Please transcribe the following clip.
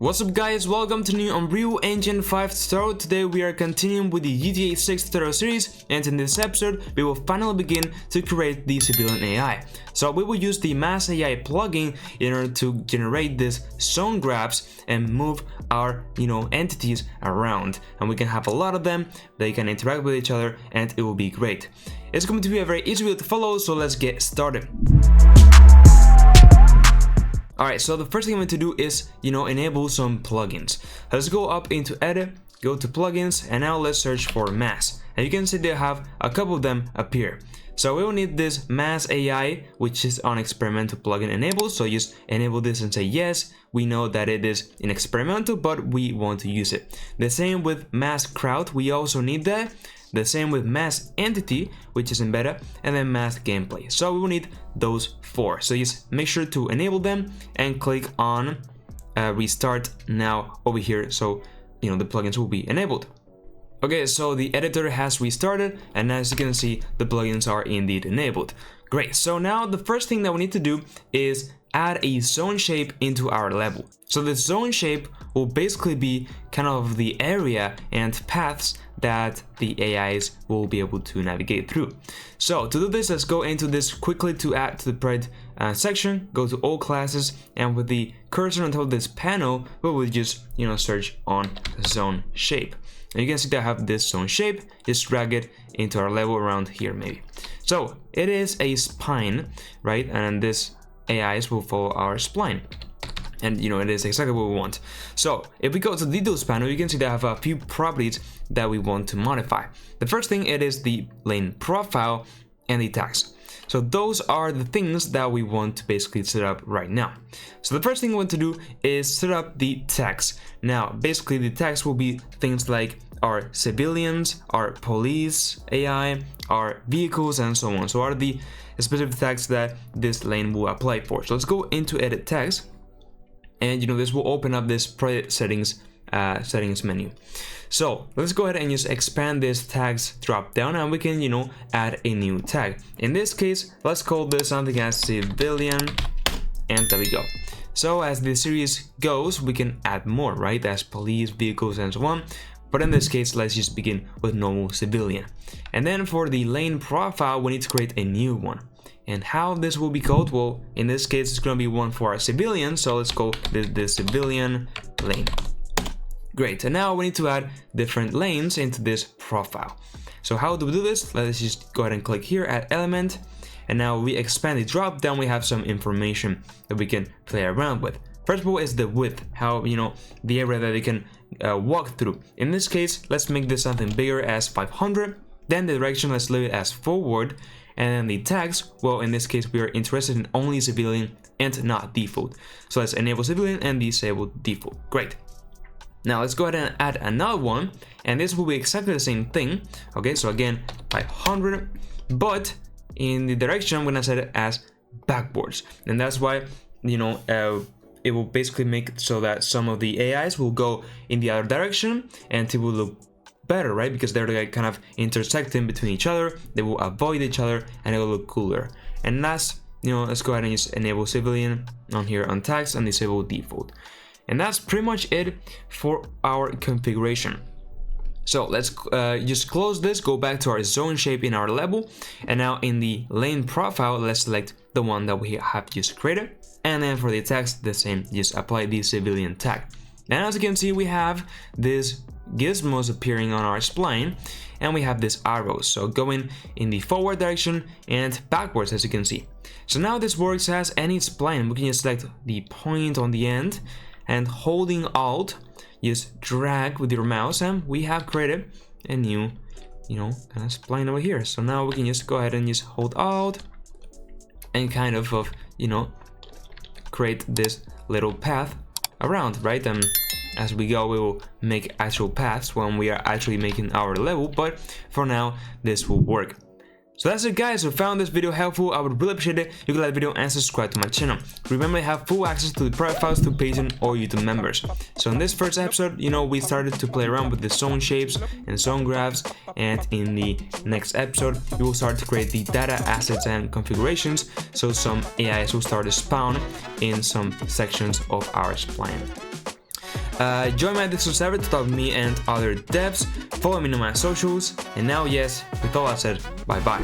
What's up guys, welcome to new Unreal Engine 5 tutorial. Today we are continuing with the GTA 6 tutorial series, and in this episode we will finally begin to create the civilian AI. So we will use the Mass AI plugin in order to generate this zone grabs and move our entities around, and we can have a lot of them. They can interact with each other and it will be great. It's going to be a very easy video to follow, so let's get started. Alright, so the first thing I'm going to do is, enable some plugins. Let's go up into edit, go to plugins, and now let's search for mass. And you can see they have a couple of them appear. So we will need this Mass AI, which is on experimental plugin enabled. So just enable this and say yes. We know that it is in experimental, but we want to use it. The same with Mass Crowd, we also need that. The same with Mass Entity, which is in beta, and then Mass Gameplay. So we will need those four. So just make sure to enable them and click on Restart Now over here, so the plugins will be enabled. Okay, so the editor has restarted, and as you can see, the plugins are indeed enabled. Great, so now the first thing that we need to do is add a zone shape into our level. So the zone shape will basically be kind of the area and paths that the AIs will be able to navigate through. So to do this, let's go into this quickly to add to the project section, go to all classes, and with the cursor on top of this panel, we will just search on zone shape. And you can see that I have this zone shape, just drag it into our level around here maybe. So it is a spine, right? And this AIs will follow our spline. And it is exactly what we want. So if we go to the details panel, you can see that I have a few properties that we want to modify. The first thing, it is the lane profile and the tags. So those are the things that we want to basically set up right now. So the first thing we want to do is set up the tags. Now basically the tags will be things like our civilians, our police AI, our vehicles, and so on. So are the specific tags that this lane will apply for. So let's go into edit tags. And this will open up this project settings menu. So let's go ahead and just expand this tags drop down, and we can add a new tag. In this case, let's call this something as civilian, and there we go. So as the series goes, we can add more, right, as police, vehicles, and so on. But in this case, let's just begin with normal civilian. And then for the lane profile, we need to create a new one. And how this will be called? Well, in this case, it's going to be one for our civilian. So let's call this the civilian lane. Great. And now we need to add different lanes into this profile. So how do we do this? Let's just go ahead and click here at element. And now we expand the drop down. We have some information that we can play around with. First of all is the width, how, the area that they can walk through. In this case, let's make this something bigger as 500. Then the direction, let's leave it as forward. And then the tags, well, in this case, we are interested in only civilian and not default. So let's enable civilian and disable default. Great. Now let's go ahead and add another one. And this will be exactly the same thing. Okay, so again, 500. But in the direction, I'm going to set it as backwards. And that's why, it will basically make it so that some of the AIs will go in the other direction and it will look better, right? Because they're like kind of intersecting between each other, they will avoid each other, and it will look cooler. And last, let's go ahead and just enable civilian on here on tags and disable default. And that's pretty much it for our configuration. So let's just close this, go back to our zone shape in our level, and now in the lane profile, let's select the one that we have just created. And then for the tags, the same, just apply the civilian tag. And as you can see, we have this gizmos appearing on our spline, and we have this arrows, so going in the forward direction and backwards, as you can see. So now this works as any spline. We can just select the point on the end and holding Alt, just drag with your mouse, and we have created a new kind of spline over here. So now we can just go ahead and just hold Alt and kind of create this little path around, right? And as we go, we will make actual paths when we are actually making our level, but for now, this will work. So that's it guys, if you found this video helpful, I would really appreciate it. You can like the video and subscribe to my channel. Remember, I have full access to the private files to Patreon or YouTube members. So in this first episode, we started to play around with the zone shapes and zone graphs, and in the next episode, we will start to create the data assets and configurations, so some AIs will start to spawn in some sections of our spline. Join my Discord server to talk with me and other devs. Follow me on my socials. And now, yes, with all that said, bye bye.